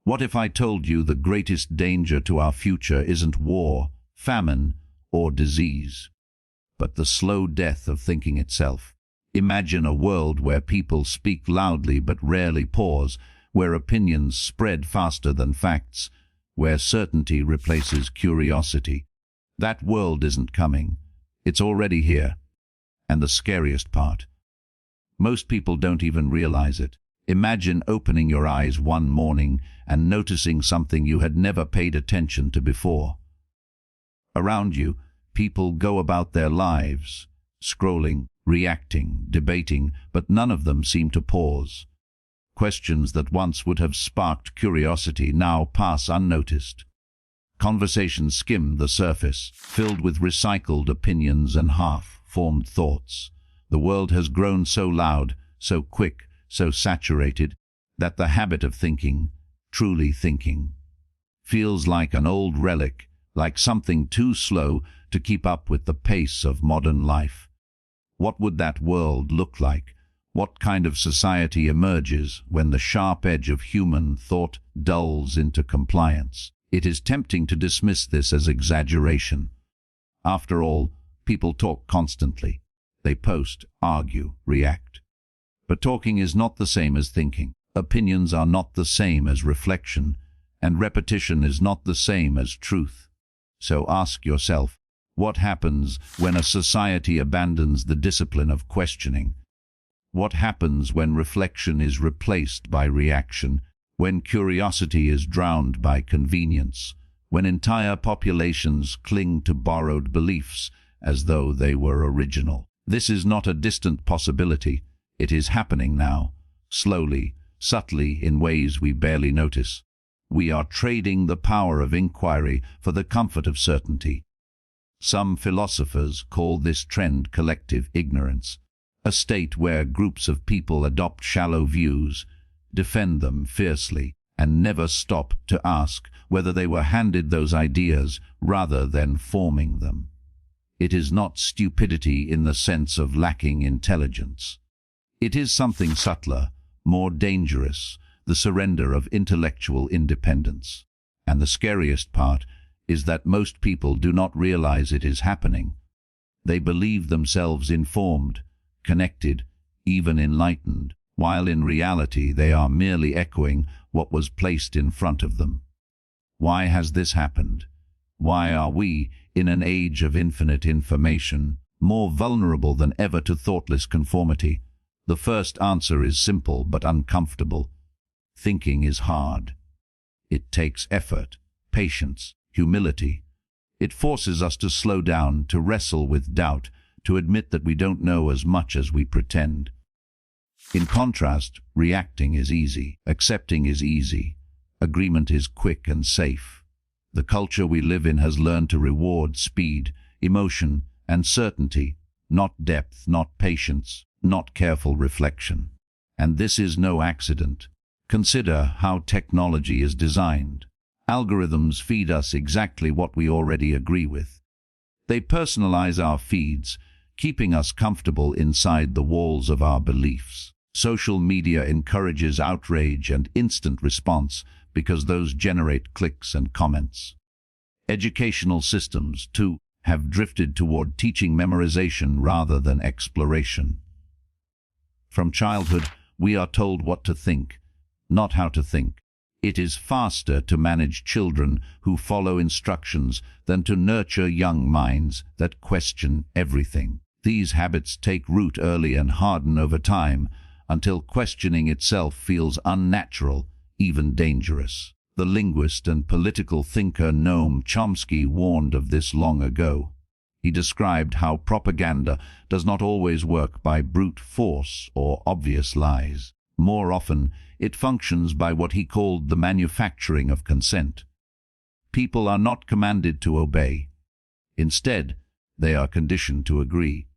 What if I told you the greatest danger to our future isn't war, famine, or disease, but the slow death of thinking itself? Imagine a world where people speak loudly but rarely pause, where opinions spread faster than facts, where certainty replaces curiosity. That world isn't coming. It's already here. And the scariest part, most people don't even realize it. Imagine opening your eyes one morning and noticing something you had never paid attention to before. Around you, people go about their lives, scrolling, reacting, debating, but none of them seem to pause. Questions that once would have sparked curiosity now pass unnoticed. Conversations skim the surface, filled with recycled opinions and half-formed thoughts. The world has grown so loud, so quick, so saturated, that the habit of thinking, truly thinking, feels like an old relic, like something too slow to keep up with the pace of modern life. What would that world look like? What kind of society emerges when the sharp edge of human thought dulls into compliance? It is tempting to dismiss this as exaggeration. After all, people talk constantly. They post, argue, react. But talking is not the same as thinking. Opinions are not the same as reflection, and repetition is not the same as truth. So ask yourself, what happens when a society abandons the discipline of questioning? What happens when reflection is replaced by reaction, when curiosity is drowned by convenience, when entire populations cling to borrowed beliefs as though they were original? This is not a distant possibility. It is happening now, slowly, subtly, in ways we barely notice. We are trading the power of inquiry for the comfort of certainty. Some philosophers call this trend collective ignorance, a state where groups of people adopt shallow views, defend them fiercely, and never stop to ask whether they were handed those ideas rather than forming them. It is not stupidity in the sense of lacking intelligence. It is something subtler, more dangerous, the surrender of intellectual independence. And the scariest part is that most people do not realize it is happening. They believe themselves informed, connected, even enlightened, while in reality they are merely echoing what was placed in front of them. Why has this happened? Why are we, in an age of infinite information, more vulnerable than ever to thoughtless conformity? The first answer is simple but uncomfortable. Thinking is hard. It takes effort, patience, humility. It forces us to slow down, to wrestle with doubt, to admit that we don't know as much as we pretend. In contrast, reacting is easy, accepting is easy, agreement is quick and safe. The culture we live in has learned to reward speed, emotion, and certainty, not depth, not patience, not careful reflection. And this is no accident. Consider how technology is designed. Algorithms feed us exactly what we already agree with. They personalize our feeds, keeping us comfortable inside the walls of our beliefs. Social media encourages outrage and instant response because those generate clicks and comments. Educational systems, too, have drifted toward teaching memorization rather than exploration. From childhood, we are told what to think, not how to think. It is faster to manage children who follow instructions than to nurture young minds that question everything. These habits take root early and harden over time, until questioning itself feels unnatural, even dangerous. The linguist and political thinker Noam Chomsky warned of this long ago. He described how propaganda does not always work by brute force or obvious lies. More often, it functions by what he called the manufacturing of consent. People are not commanded to obey. Instead, they are conditioned to agree.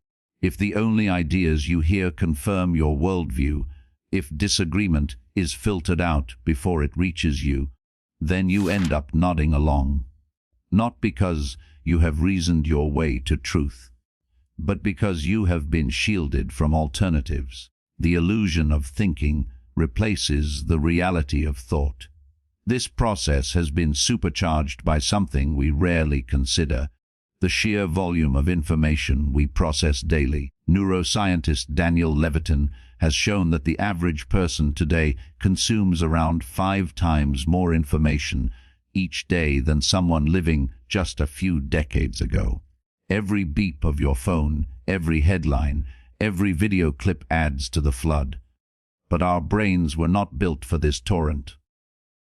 If the only ideas you hear confirm your worldview, if disagreement is filtered out before it reaches you, then you end up nodding along. Not because you have reasoned your way to truth, but because you have been shielded from alternatives. The illusion of thinking replaces the reality of thought. This process has been supercharged by something we rarely consider: the sheer volume of information we process daily. Neuroscientist Daniel Levitin has shown that the average person today consumes around 5 times more information each day than someone living just a few decades ago. Every beep of your phone, every headline, every video clip adds to the flood. But our brains were not built for this torrent.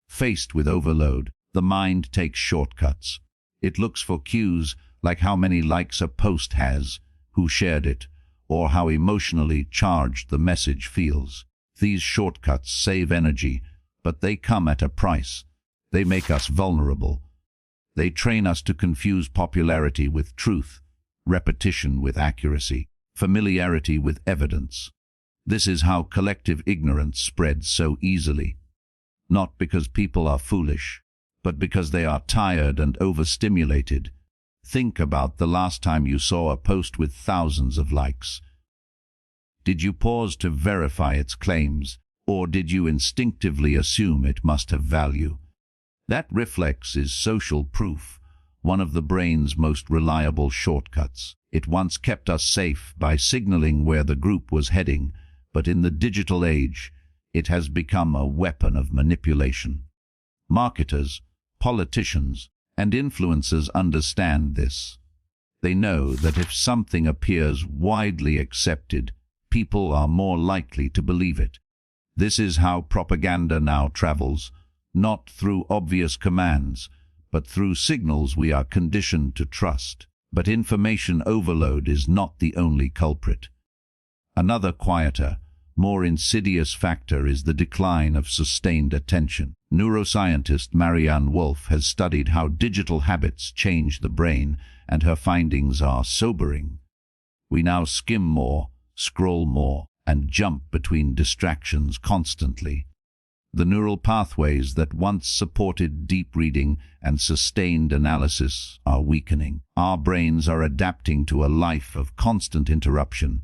Faced with overload, the mind takes shortcuts. It looks for cues like how many likes a post has, who shared it, or how emotionally charged the message feels. These shortcuts save energy, but they come at a price. They make us vulnerable. They train us to confuse popularity with truth, repetition with accuracy, familiarity with evidence. This is how collective ignorance spreads so easily. Not because people are foolish, but because they are tired and overstimulated. Think about the last time you saw a post with thousands of likes. Did you pause to verify its claims, or did you instinctively assume it must have value? That reflex is social proof, one of the brain's most reliable shortcuts. It once kept us safe by signaling where the group was heading, but in the digital age, it has become a weapon of manipulation. Marketers, politicians, and influencers understand this. They know that if something appears widely accepted, people are more likely to believe it. This is how propaganda now travels, not through obvious commands, but through signals we are conditioned to trust. But information overload is not the only culprit. Another quieter, more insidious factor is the decline of sustained attention. Neuroscientist Marianne Wolf has studied how digital habits change the brain, and her findings are sobering. We now skim more, scroll more, and jump between distractions constantly. The neural pathways that once supported deep reading and sustained analysis are weakening. Our brains are adapting to a life of constant interruption,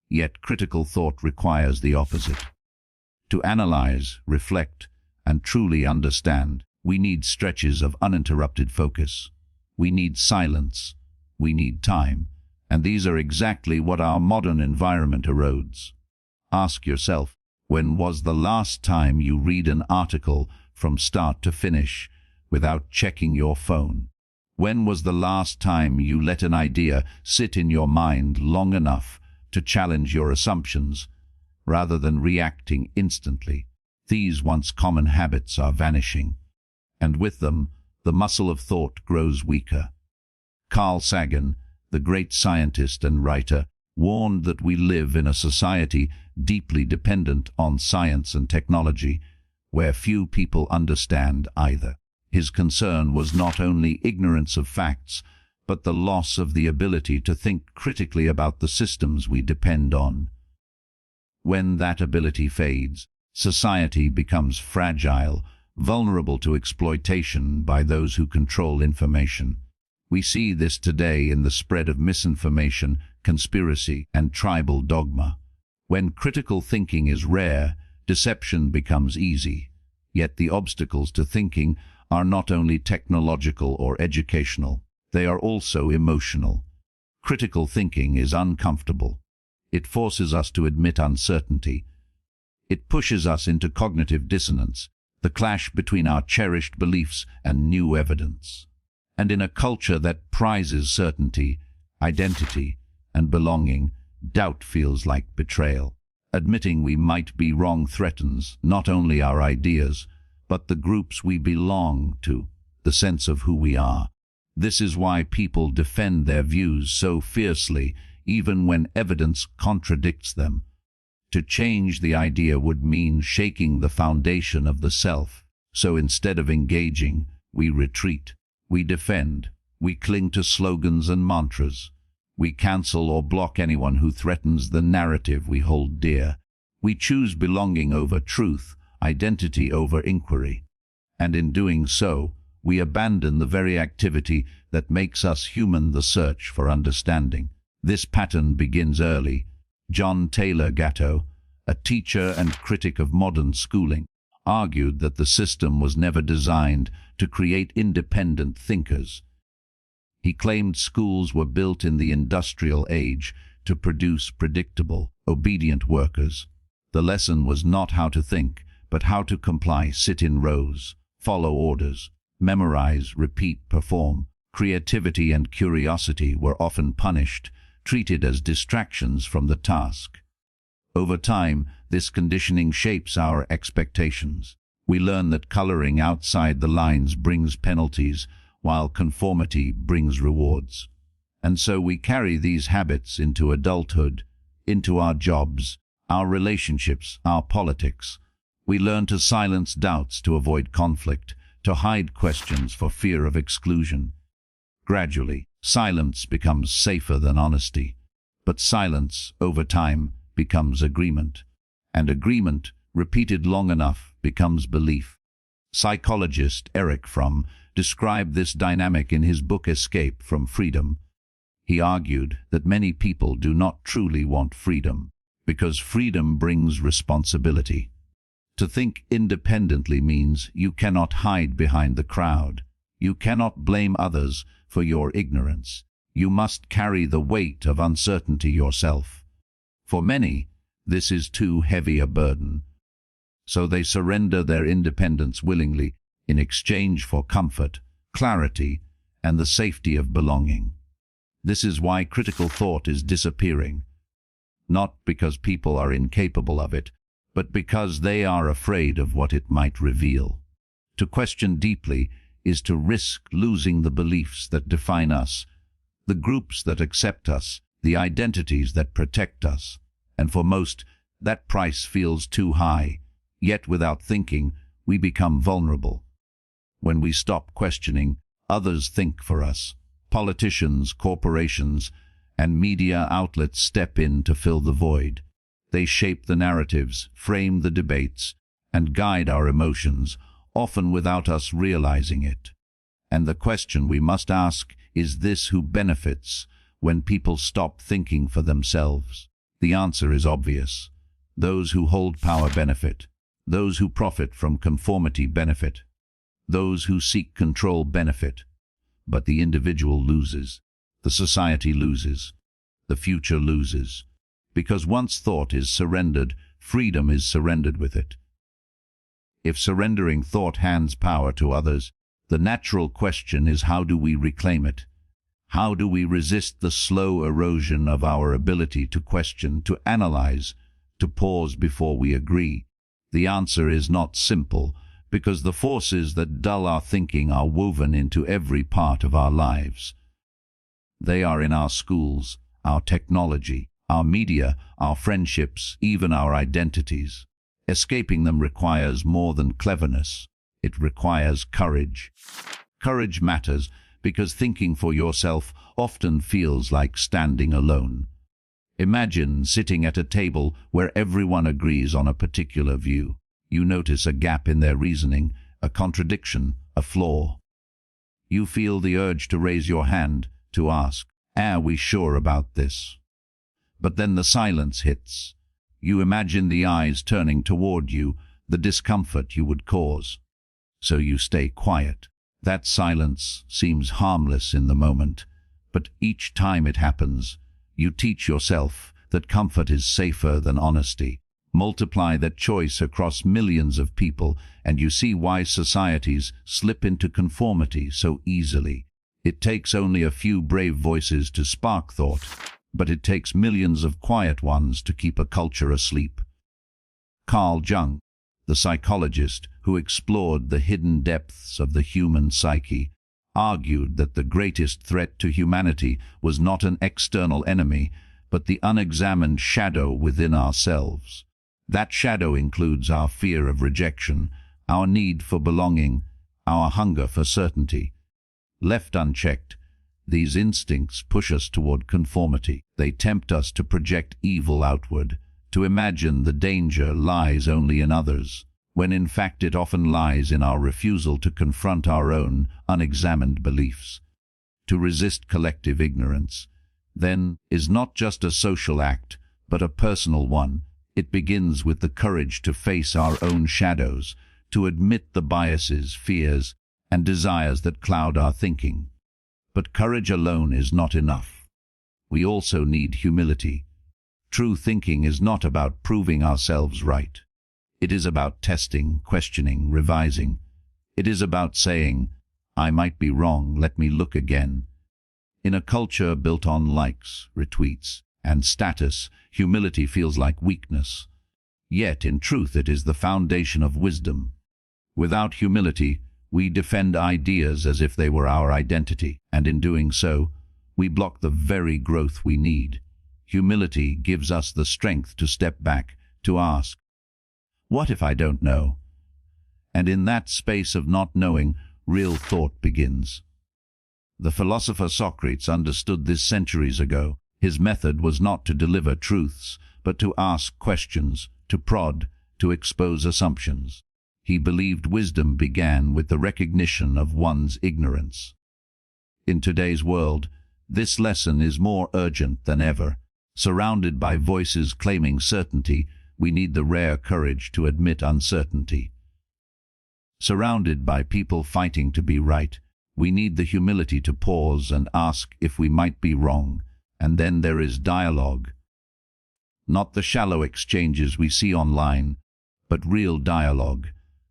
yet critical thought requires the opposite. To analyze, reflect, and truly understand, we need stretches of uninterrupted focus. We need silence. We need time. And these are exactly what our modern environment erodes. Ask yourself, when was the last time you read an article from start to finish without checking your phone? When was the last time you let an idea sit in your mind long enough to challenge your assumptions, rather than reacting instantly? These once common habits are vanishing, and with them, the muscle of thought grows weaker. Carl Sagan, the great scientist and writer, warned that we live in a society deeply dependent on science and technology, where few people understand either. His concern was not only ignorance of facts, but the loss of the ability to think critically about the systems we depend on. When that ability fades, society becomes fragile, vulnerable to exploitation by those who control information. We see this today in the spread of misinformation, conspiracy, and tribal dogma. When critical thinking is rare, deception becomes easy. Yet the obstacles to thinking are not only technological or educational, they are also emotional. Critical thinking is uncomfortable. It forces us to admit uncertainty. It pushes us into cognitive dissonance, the clash between our cherished beliefs and new evidence. And in a culture that prizes certainty, identity, and belonging, doubt feels like betrayal. Admitting we might be wrong threatens not only our ideas, but the groups we belong to, the sense of who we are. This is why people defend their views so fiercely, even when evidence contradicts them. To change the idea would mean shaking the foundation of the self. So instead of engaging, we retreat. We defend. We cling to slogans and mantras. We cancel or block anyone who threatens the narrative we hold dear. We choose belonging over truth, identity over inquiry. And in doing so, we abandon the very activity that makes us human, the search for understanding. This pattern begins early. John Taylor Gatto, a teacher and critic of modern schooling, argued that the system was never designed to create independent thinkers. He claimed schools were built in the industrial age to produce predictable, obedient workers. The lesson was not how to think, but how to comply, sit in rows, follow orders, memorize, repeat, perform. Creativity and curiosity were often punished, treated as distractions from the task. Over time, this conditioning shapes our expectations. We learn that coloring outside the lines brings penalties, while conformity brings rewards. And so we carry these habits into adulthood, into our jobs, our relationships, our politics. We learn to silence doubts to avoid conflict, to hide questions for fear of exclusion. Gradually, silence becomes safer than honesty. But silence, over time, becomes agreement. And agreement, repeated long enough, becomes belief. Psychologist Eric Fromm described this dynamic in his book Escape from Freedom. He argued that many people do not truly want freedom, because freedom brings responsibility. To think independently means you cannot hide behind the crowd. You cannot blame others for your ignorance. You must carry the weight of uncertainty yourself. For many, this is too heavy a burden. So they surrender their independence willingly in exchange for comfort, clarity, and the safety of belonging. This is why critical thought is disappearing. Not because people are incapable of it, but because they are afraid of what it might reveal. To question deeply is to risk losing the beliefs that define us, the groups that accept us, the identities that protect us. And for most, that price feels too high. Yet without thinking, we become vulnerable. When we stop questioning, others think for us. Politicians, corporations, and media outlets step in to fill the void. They shape the narratives, frame the debates, and guide our emotions, often without us realizing it. And the question we must ask is this: who benefits when people stop thinking for themselves? The answer is obvious. Those who hold power benefit. Those who profit from conformity benefit. Those who seek control benefit. But the individual loses. The society loses. The future loses. Because once thought is surrendered, freedom is surrendered with it. If surrendering thought hands power to others, the natural question is, how do we reclaim it? How do we resist the slow erosion of our ability to question, to analyze, to pause before we agree? The answer is not simple, because the forces that dull our thinking are woven into every part of our lives. They are in our schools, our technology, our media, our friendships, even our identities. Escaping them requires more than cleverness. It requires courage. Courage matters because thinking for yourself often feels like standing alone. Imagine sitting at a table where everyone agrees on a particular view. You notice a gap in their reasoning, a contradiction, a flaw. You feel the urge to raise your hand, to ask, "Are we sure about this?" But then the silence hits. You imagine the eyes turning toward you, the discomfort you would cause. So you stay quiet. That silence seems harmless in the moment, but each time it happens, you teach yourself that comfort is safer than honesty. Multiply that choice across millions of people, and you see why societies slip into conformity so easily. It takes only a few brave voices to spark thought, but it takes millions of quiet ones to keep a culture asleep. Carl Jung, the psychologist who explored the hidden depths of the human psyche, argued that the greatest threat to humanity was not an external enemy, but the unexamined shadow within ourselves. That shadow includes our fear of rejection, our need for belonging, our hunger for certainty. Left unchecked, these instincts push us toward conformity. They tempt us to project evil outward, to imagine the danger lies only in others, when in fact it often lies in our refusal to confront our own unexamined beliefs. To resist collective ignorance, then, is not just a social act, but a personal one. It begins with the courage to face our own shadows, to admit the biases, fears, and desires that cloud our thinking. But courage alone is not enough. We also need humility. True thinking is not about proving ourselves right. It is about testing, questioning, revising. It is about saying, "I might be wrong, let me look again." In a culture built on likes, retweets, and status, humility feels like weakness. Yet, in truth, it is the foundation of wisdom. Without humility, we defend ideas as if they were our identity, and in doing so, we block the very growth we need. Humility gives us the strength to step back, to ask, "What if I don't know?" And in that space of not knowing, real thought begins. The philosopher Socrates understood this centuries ago. His method was not to deliver truths, but to ask questions, to prod, to expose assumptions. He believed wisdom began with the recognition of one's ignorance. In today's world, this lesson is more urgent than ever. Surrounded by voices claiming certainty, we need the rare courage to admit uncertainty. Surrounded by people fighting to be right, we need the humility to pause and ask if we might be wrong. And then there is dialogue. Not the shallow exchanges we see online, but real dialogue,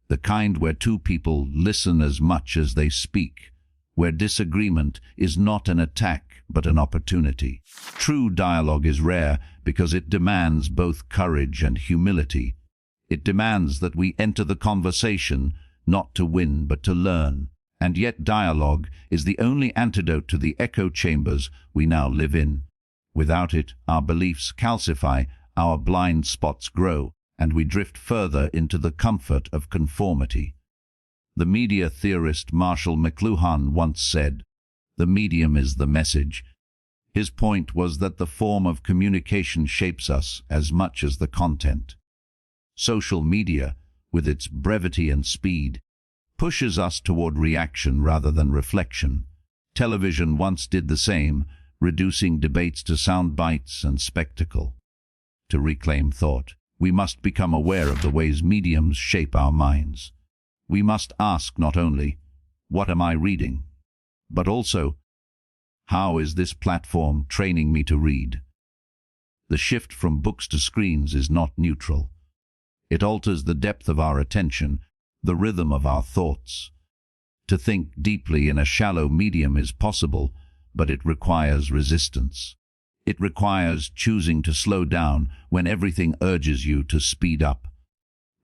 the kind where two people listen as much as they speak, where disagreement is not an attack but an opportunity. True dialogue is rare because it demands both courage and humility. It demands that we enter the conversation not to win but to learn. And yet dialogue is the only antidote to the echo chambers we now live in. Without it, our beliefs calcify, our blind spots grow, and we drift further into the comfort of conformity. The media theorist Marshall McLuhan once said, "The medium is the message." His point was that the form of communication shapes us as much as the content. Social media, with its brevity and speed, pushes us toward reaction rather than reflection. Television once did the same, reducing debates to sound bites and spectacle. To reclaim thought, we must become aware of the ways mediums shape our minds. We must ask not only, "What am I reading?" but also, "How is this platform training me to read?" The shift from books to screens is not neutral. It alters the depth of our attention, the rhythm of our thoughts. To think deeply in a shallow medium is possible, but it requires resistance. It requires choosing to slow down when everything urges you to speed up.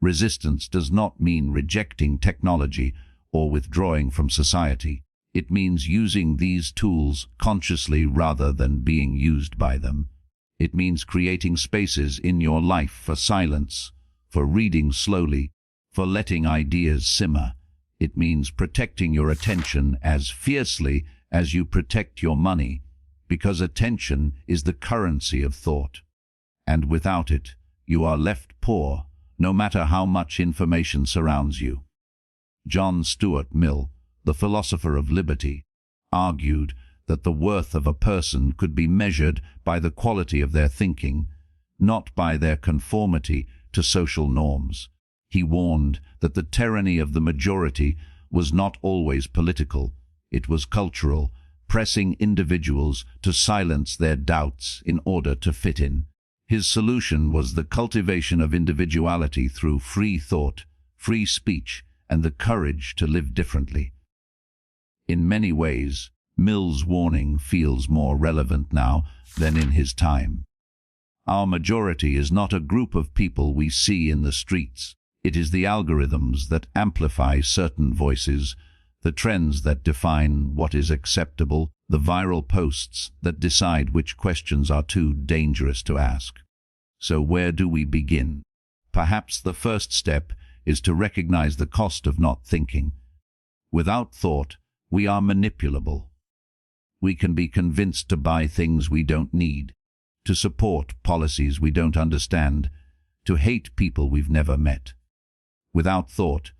Resistance does not mean rejecting technology or withdrawing from society. It means using these tools consciously rather than being used by them. It means creating spaces in your life for silence, for reading slowly, for letting ideas simmer. It means protecting your attention as fiercely as you protect your money, because attention is the currency of thought. And without it, you are left poor, no matter how much information surrounds you. John Stuart Mill, the philosopher of liberty, argued that the worth of a person could be measured by the quality of their thinking, not by their conformity to social norms. He warned that the tyranny of the majority was not always political, it was cultural, pressing individuals to silence their doubts in order to fit in. His solution was the cultivation of individuality through free thought, free speech, and the courage to live differently. In many ways, Mill's warning feels more relevant now than in his time. Our majority is not a group of people we see in the streets. It is the algorithms that amplify certain voices, the trends that define what is acceptable, the viral posts that decide which questions are too dangerous to ask. So where do we begin? Perhaps the first step is to recognize the cost of not thinking. Without thought, we are manipulable. We can be convinced to buy things we don't need, to support policies we don't understand, to hate people we've never met. Without thought,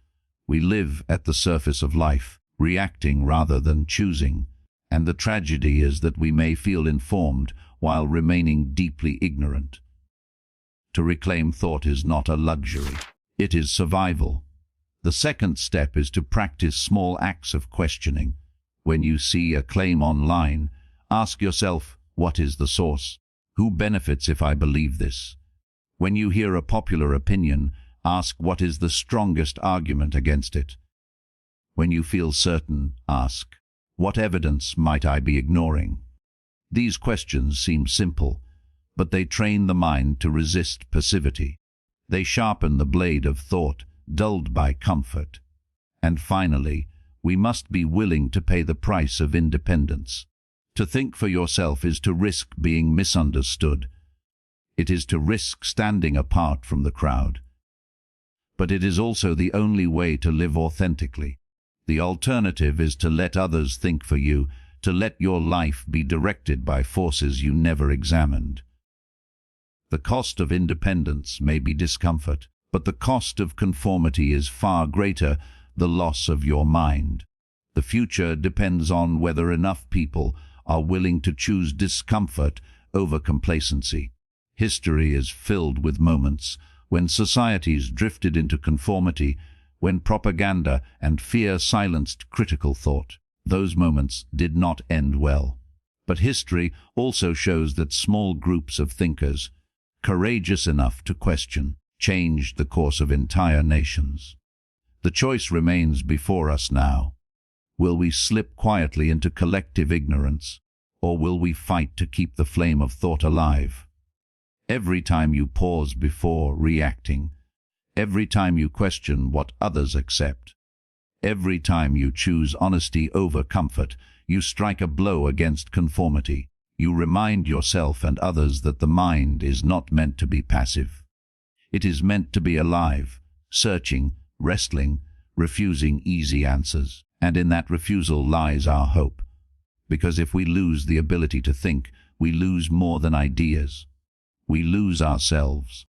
we live at the surface of life, reacting rather than choosing, and the tragedy is that we may feel informed while remaining deeply ignorant. To reclaim thought is not a luxury, it is survival. The second step is to practice small acts of questioning. When you see a claim online, ask yourself, what is the source? Who benefits if I believe this? When you hear a popular opinion, ask what is the strongest argument against it. When you feel certain, ask, what evidence might I be ignoring? These questions seem simple, but they train the mind to resist passivity. They sharpen the blade of thought, dulled by comfort. And finally, we must be willing to pay the price of independence. To think for yourself is to risk being misunderstood. It is to risk standing apart from the crowd. But it is also the only way to live authentically. The alternative is to let others think for you, to let your life be directed by forces you never examined. The cost of independence may be discomfort, but the cost of conformity is far greater, the loss of your mind. The future depends on whether enough people are willing to choose discomfort over complacency. History is filled with moments when societies drifted into conformity, when propaganda and fear silenced critical thought. Those moments did not end well. But history also shows that small groups of thinkers, courageous enough to question, changed the course of entire nations. The choice remains before us now. Will we slip quietly into collective ignorance, or will we fight to keep the flame of thought alive? Every time you pause before reacting, every time you question what others accept, every time you choose honesty over comfort, you strike a blow against conformity. You remind yourself and others that the mind is not meant to be passive. It is meant to be alive, searching, wrestling, refusing easy answers. And in that refusal lies our hope. Because if we lose the ability to think, we lose more than ideas. We lose ourselves.